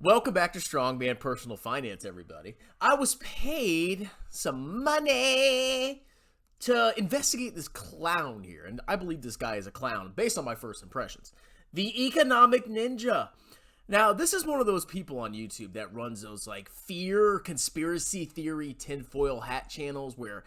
Welcome back to Strongman Personal Finance, everybody. I was paid some money to investigate this clown here, and I believe this guy is a clown based on my first impressions. The Economic Ninja. Now, this is one of those people on YouTube that runs those like fear, conspiracy theory, tinfoil hat channels where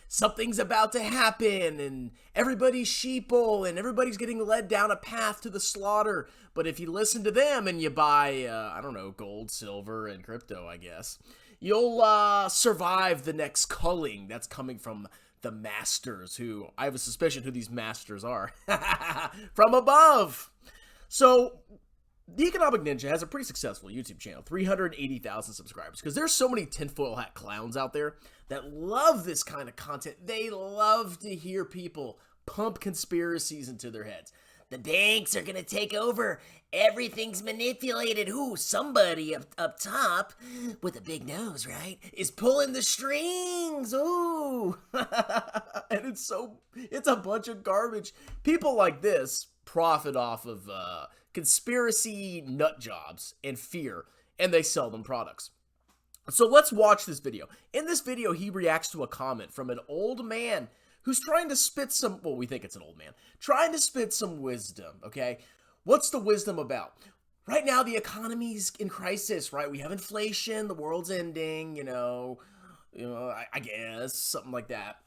something's about to happen and everybody's sheeple and everybody's getting led down a path to the slaughter. But if you listen to them and you buy, I don't know, gold, silver, and crypto, I guess, you'll survive the next culling that's coming from the masters, who I have a suspicion who these masters are, from above. So the Economic Ninja has a pretty successful YouTube channel, 380,000 subscribers, because there's so many tinfoil hat clowns out there that love this kind of content. They love to hear people pump conspiracies into their heads. The banks are going to take over. Everything's manipulated. Ooh, somebody up top with a big nose, right, is pulling the strings. Ooh. And it's a bunch of garbage. People like this profit off of conspiracy nut jobs and fear, and they sell them products. So let's watch this video. In this video, he reacts to a comment from an old man who's trying to spit some, well, we think it's an old man, trying to spit some wisdom, okay? What's the wisdom about? Right now, the economy's in crisis, right? We have inflation, the world's ending, I guess, something like that.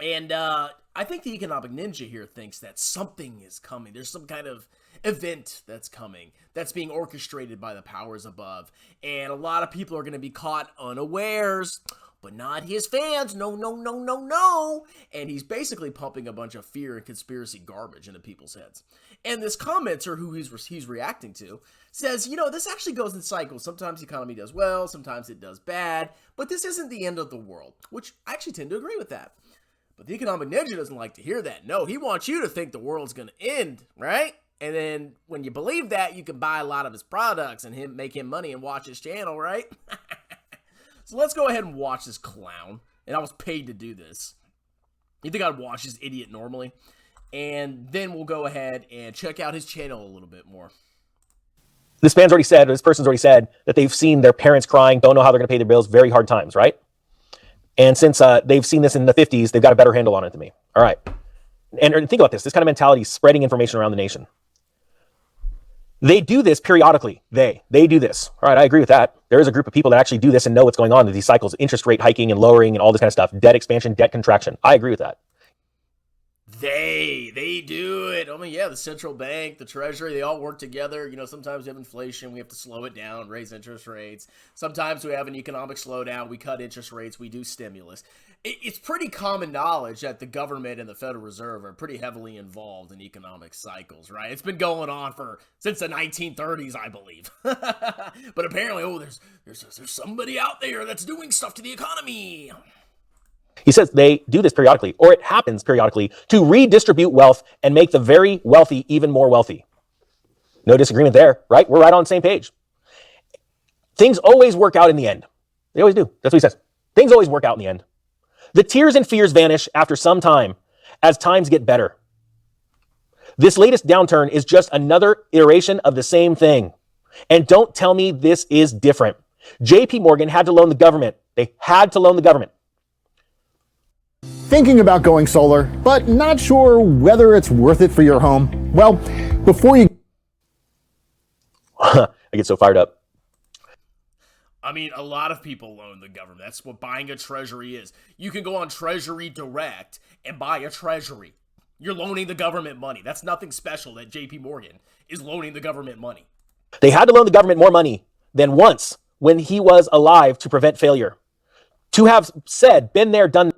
And I think the Economic Ninja here thinks that something is coming. There's some kind of event that's coming, that's being orchestrated by the powers above. And a lot of people are going to be caught unawares, but not his fans. No, no, no, no, no. And he's basically pumping a bunch of fear and conspiracy garbage into people's heads. And this commenter who he's reacting to says, this actually goes in cycles. Sometimes the economy does well, sometimes it does bad, but this isn't the end of the world, which I actually tend to agree with that. But the Economic Ninja doesn't like to hear that. No, he wants you to think the world's going to end, right? And then when you believe that, you can buy a lot of his products and make him money and watch his channel, right? So let's go ahead and watch this clown. And I was paid to do this. You think I'd watch this idiot normally? And then we'll go ahead and check out his channel a little bit more. This person's already said that they've seen their parents crying, don't know how they're going to pay their bills, very hard times, right? And since they've seen this in the 50s, they've got a better handle on it than me. All right. And think about this kind of mentality is spreading information around the nation. They do this periodically. They do this. All right, I agree with that. There is a group of people that actually do this and know what's going on in these cycles, interest rate hiking and lowering and all this kind of stuff, debt expansion, debt contraction. I agree with that. They do it. I mean, yeah, the central bank, the treasury, they all work together. Sometimes we have inflation, we have to slow it down, raise interest rates. Sometimes we have an economic slowdown, we cut interest rates, we do stimulus. It's pretty common knowledge that the government and the Federal Reserve are pretty heavily involved in economic cycles, right? It's been going on since the 1930s, I believe. But apparently, there's somebody out there that's doing stuff to the economy. He says they do this periodically, or it happens periodically, to redistribute wealth and make the very wealthy even more wealthy. No disagreement there, right? We're right on the same page. Things always work out in the end. They always do. That's what he says. Things always work out in the end. The tears and fears vanish after some time as times get better. This latest downturn is just another iteration of the same thing. And don't tell me this is different. JP Morgan had to loan the government. They had to loan the government. Thinking about going solar, but not sure whether it's worth it for your home? Well, before you... I get so fired up. I mean, a lot of people loan the government. That's what buying a treasury is. You can go on Treasury Direct and buy a treasury. You're loaning the government money. That's nothing special that JP Morgan is loaning the government money. They had to loan the government more money than once when he was alive to prevent failure. To have said, been there, done.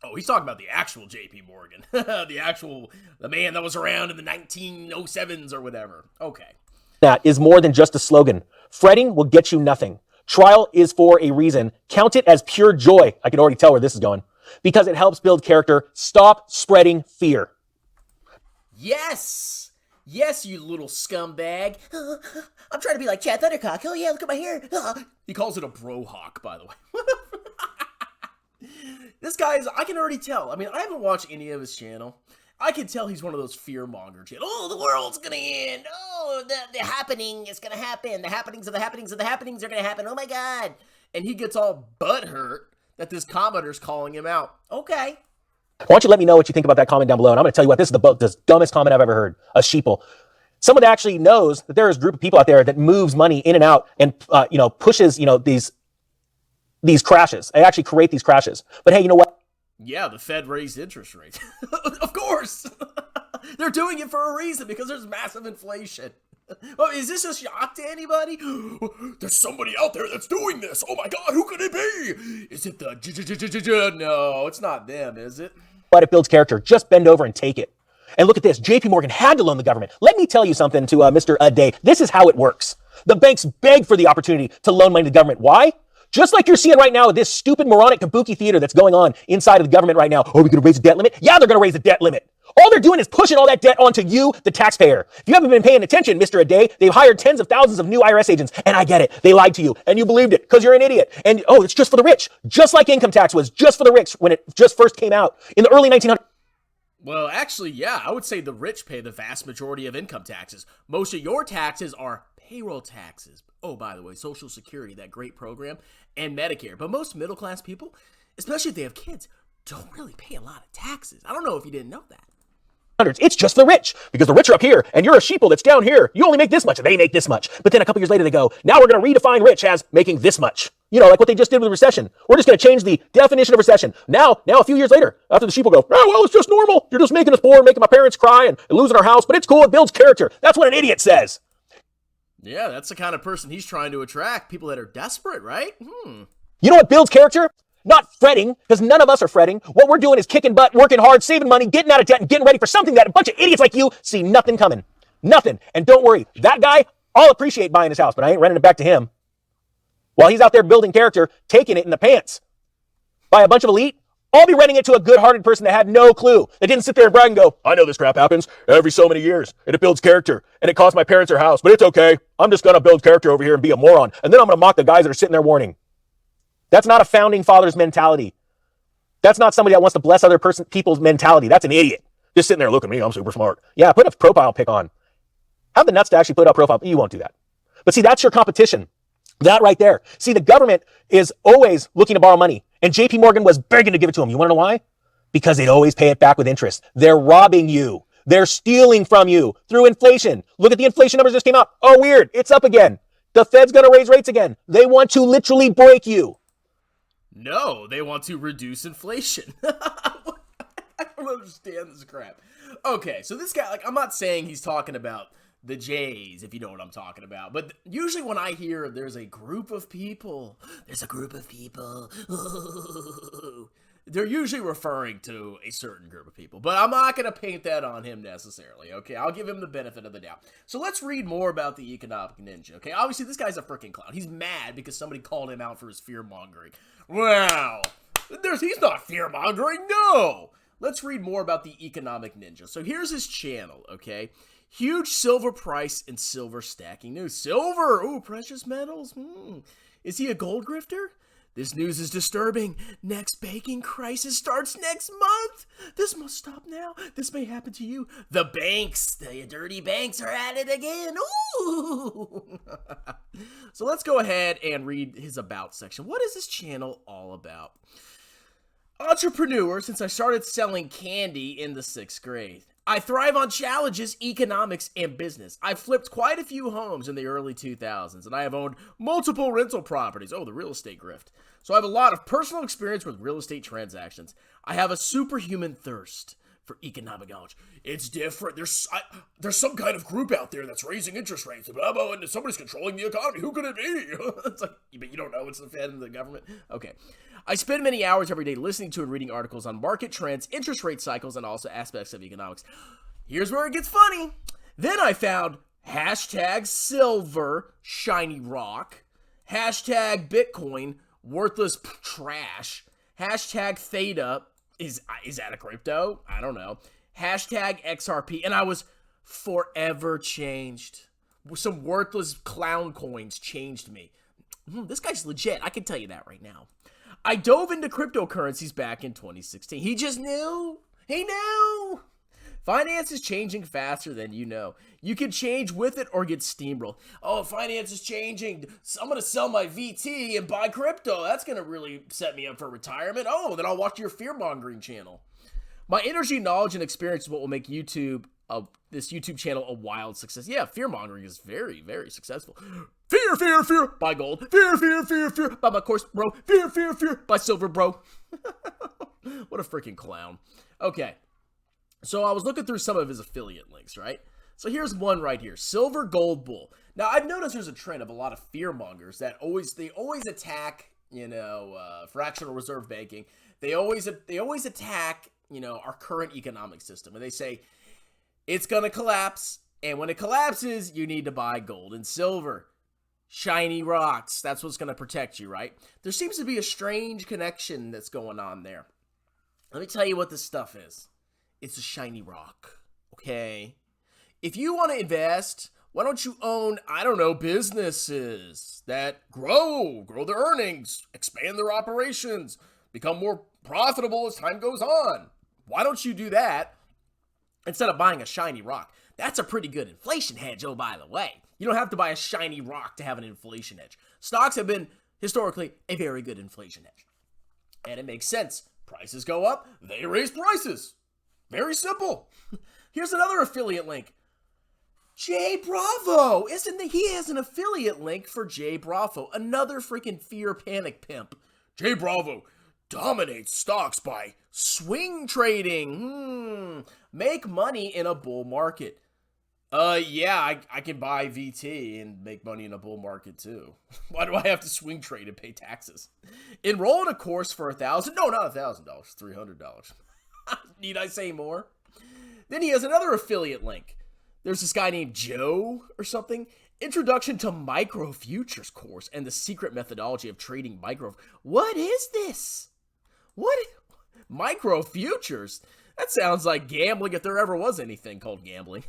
Oh, he's talking about the actual JP Morgan. the man that was around in the 1907s or whatever. Okay. That is more than just a slogan. Fretting will get you nothing. Trial is for a reason. Count it as pure joy. I can already tell where this is going. Because it helps build character. Stop spreading fear. Yes! Yes, you little scumbag. I'm trying to be like Chad Thundercock. Oh yeah, look at my hair. He calls it a brohawk, by the way. This guy I can already tell. I mean, I haven't watched any of his channel. I can tell he's one of those fear-monger channels. Oh, the world's gonna end. oh, the happening is going to happen. The happenings of the happenings of the happenings are going to happen. Oh, my God. And he gets all butthurt that this commenter's calling him out. Okay. Why don't you let me know what you think about that comment down below? And I'm going to tell you what, this is the dumbest comment I've ever heard. A sheeple. Someone that actually knows that there is a group of people out there that moves money in and out and, pushes, these crashes. They actually create these crashes. But hey, you know what? Yeah, the Fed raised interest rates. Of course. They're doing it for a reason, because there's massive inflation. Oh, is this a shock to anybody? There's somebody out there that's doing this. Oh my God, who could it be? Is it the No, it's not them, is it? But it builds character. Just bend over and take it. And look at this. JP Morgan had to loan the government. Let me tell you something to Mr. Day. This is how it works. The banks beg for the opportunity to loan money to the government. Why? Just like you're seeing right now with this stupid moronic kabuki theater that's going on inside of the government right now. Oh, are we going to raise the debt limit? Yeah, they're going to raise the debt limit. All they're doing is pushing all that debt onto you, the taxpayer. If you haven't been paying attention, Mr. Day, they've hired tens of thousands of new IRS agents. And I get it. They lied to you and you believed it because you're an idiot. And oh, it's just for the rich. Just like income tax was just for the rich when it just first came out in the early 1900s. Well, actually, yeah, I would say the rich pay the vast majority of income taxes. Most of your taxes are payroll taxes. Oh, by the way, Social Security, that great program, and Medicare. But most middle-class people, especially if they have kids, don't really pay a lot of taxes. I don't know if you didn't know that. It's just the rich, because the rich are up here and you're a sheeple that's down here. You only make this much, they make this much. But then a couple years later they go, now we're going to redefine rich as making this much. Like what they just did with the recession. We're just going to change the definition of recession. Now a few years later, after the sheeple go, oh, well, it's just normal. You're just making us poor, making my parents cry and losing our house, but it's cool. It builds character. That's what an idiot says. Yeah, that's the kind of person he's trying to attract. People that are desperate, right? You know what builds character? Not fretting, because none of us are fretting. What we're doing is kicking butt, working hard, saving money, getting out of debt, and getting ready for something that a bunch of idiots like you see nothing coming. Nothing. And don't worry, that guy, I'll appreciate buying his house, but I ain't renting it back to him. While he's out there building character, taking it in the pants by a bunch of elite, I'll be renting it to a good-hearted person that had no clue, that didn't sit there and brag and go, I know this crap happens every so many years, and it builds character, and it cost my parents their house, but it's okay. I'm just going to build character over here and be a moron, and then I'm going to mock the guys that are sitting there warning. That's not a founding father's mentality. That's not somebody that wants to bless other people's mentality. That's an idiot. Just sitting there, look at me, I'm super smart. Yeah, put a profile pic on. Have the nuts to actually put up profile. You won't do that. But see, that's your competition. That right there. See, the government is always looking to borrow money. And JP Morgan was begging to give it to them. You want to know why? Because they'd always pay it back with interest. They're robbing you. They're stealing from you through inflation. Look at the inflation numbers just came out. Oh, weird. It's up again. The Fed's going to raise rates again. They want to literally break you. No, they want to reduce inflation. I don't understand this crap. Okay, so this guy, I'm not saying he's talking about the Jays, if you know what I'm talking about. But usually when I hear there's a group of people, they're usually referring to a certain group of people. But I'm not going to paint that on him necessarily, okay? I'll give him the benefit of the doubt. So let's read more about the economic ninja, okay? Obviously, this guy's a freaking clown. He's mad because somebody called him out for his fear-mongering. Wow. He's not fear-mongering, no! Let's read more about the economic ninja. So here's his channel, okay? Huge silver price and silver stacking news. Silver! Ooh, precious metals. Is he a gold grifter? This news is disturbing. Next banking crisis starts next month. This must stop now. This may happen to you. The banks, the dirty banks are at it again. Ooh! So let's go ahead and read his about section. What is this channel all about? Entrepreneur since I started selling candy in the 6th grade. I thrive on challenges, economics, and business. I've flipped quite a few homes in the early 2000s, and I have owned multiple rental properties. Oh, the real estate grift. So I have a lot of personal experience with real estate transactions. I have a superhuman thirst for economic knowledge. It's different. There's some kind of group out there that's raising interest rates, blah, blah, and somebody's controlling the economy. Who could it be? It's like, but you don't know it's the Fed and the government? Okay. I spend many hours every day listening to and reading articles on market trends, interest rate cycles, and also aspects of economics. Here's where it gets funny. Then I found hashtag silver, shiny rock, hashtag Bitcoin, worthless trash, hashtag theta, is that a crypto? I don't know. Hashtag XRP, and I was forever changed. Some worthless clown coins changed me. This guy's legit, I can tell you that right now. I dove into cryptocurrencies back in 2016. He just knew. He knew. Finance is changing faster than you know. You can change with it or get steamrolled. Oh, finance is changing. I'm going to sell my VT and buy crypto. That's going to really set me up for retirement. Oh, then I'll watch your fear-mongering channel. My energy, knowledge, and experience is what will make YouTube, this YouTube channel, a wild success. Yeah, fear-mongering is very, very successful. Fear, fear, fear, buy gold. Fear, fear, fear, fear, buy my course, bro. Fear, fear, fear, buy silver, bro. What a freaking clown. Okay. So I was looking through some of his affiliate links, right? So here's one right here, Silver Gold Bull. Now I've noticed there's a trend of a lot of fearmongers that they always attack, you know, fractional reserve banking. They always attack, you know, our current economic system, and they say it's gonna collapse, and when it collapses, you need to buy gold and silver, shiny rocks. That's what's gonna protect you, right? There seems to be a strange connection that's going on there. Let me tell you what this stuff is. It's a shiny rock, okay? If you want to invest, why don't you own, I don't know, businesses that grow their earnings, expand their operations, become more profitable as time goes on? Why don't you do that instead of buying a shiny rock? That's a pretty good inflation hedge, oh, by the way. You don't have to buy a shiny rock to have an inflation hedge. Stocks have been, historically, a very good inflation hedge. And it makes sense. Prices go up, they raise prices. Very simple. Here's another affiliate link. Jay Bravo. He has an affiliate link for Jay Bravo. Another freaking fear panic pimp. Jay Bravo dominates stocks by swing trading. Make money in a bull market. Yeah, I can buy VT and make money in a bull market too. Why do I have to swing trade and pay taxes? Enroll in a course for $1,000. No, not $1,000. $300. Need I say more? Then he has another affiliate link. There's this guy named Joe or something. Introduction to Micro Futures course and the secret methodology of trading micro. What is this? What? Micro Futures? That sounds like gambling if there ever was anything called gambling.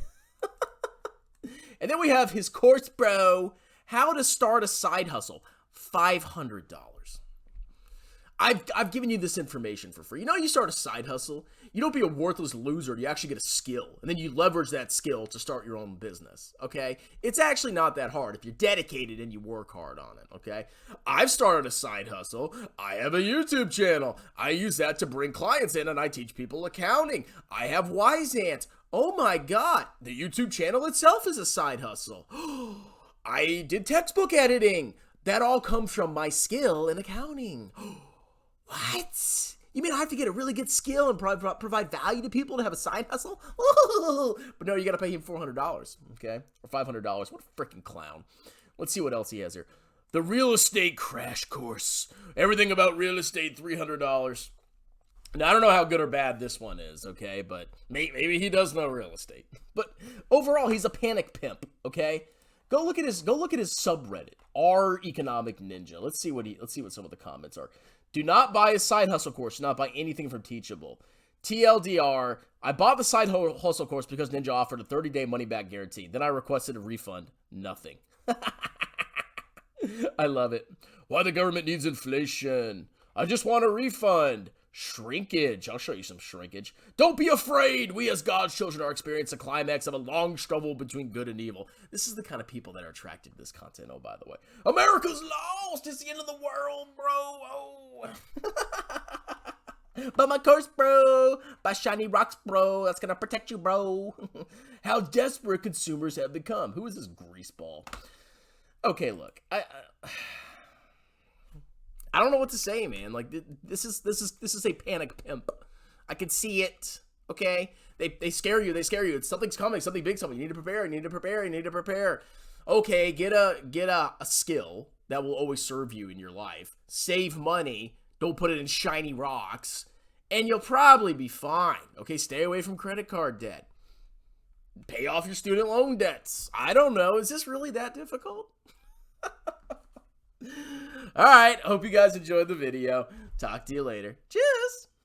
And then we have his course, bro. How to start a side hustle. $500. I've given you this information for free. You know, you start a side hustle, you don't be a worthless loser, you actually get a skill, and then you leverage that skill to start your own business, okay? It's actually not that hard if you're dedicated and you work hard on it, okay? I've started a side hustle. I have a YouTube channel. I use that to bring clients in, and I teach people accounting. I have Wise Ant. Oh my God, the YouTube channel itself is a side hustle. I did textbook editing. That all comes from my skill in accounting. What? You mean I have to get a really good skill and provide value to people to have a side hustle? Ooh. But no, you got to pay him $400, okay? Or $500. What a freaking clown. Let's see what else he has here. The Real Estate Crash Course. Everything about real estate, $300. Now, I don't know how good or bad this one is, okay? But maybe he does know real estate. But overall, he's a panic pimp, okay? Go look at his subreddit, R Economic Ninja. Let's see what some of the comments are. Do not buy a side hustle course. Do not buy anything from Teachable. TLDR, I bought the side hustle course because Ninja offered a 30-day money-back guarantee. Then I requested a refund. Nothing. I love it. Why the government needs inflation. I just want a refund. Shrinkage. I'll show you some shrinkage. Don't be afraid. We as God's children are experiencing the climax of a long struggle between good and evil. This is the kind of people that are attracted to this content. Oh, by the way. America's lost. It's the end of the world, bro. Oh. Buy my course, bro. Buy shiny rocks, bro. That's going to protect you, bro. How desperate consumers have become. Who is this greaseball? Okay, look. I don't know what to say, man. Like, this is a panic pimp. I can see it. Okay, they scare you. They scare you. Something's coming. Something big. Something. You need to prepare. You need to prepare. You need to prepare. Okay, get a skill that will always serve you in your life. Save money. Don't put it in shiny rocks, and you'll probably be fine. Okay, stay away from credit card debt. Pay off your student loan debts. I don't know. Is this really that difficult? All right, hope you guys enjoyed the video. Talk to you later. Cheers.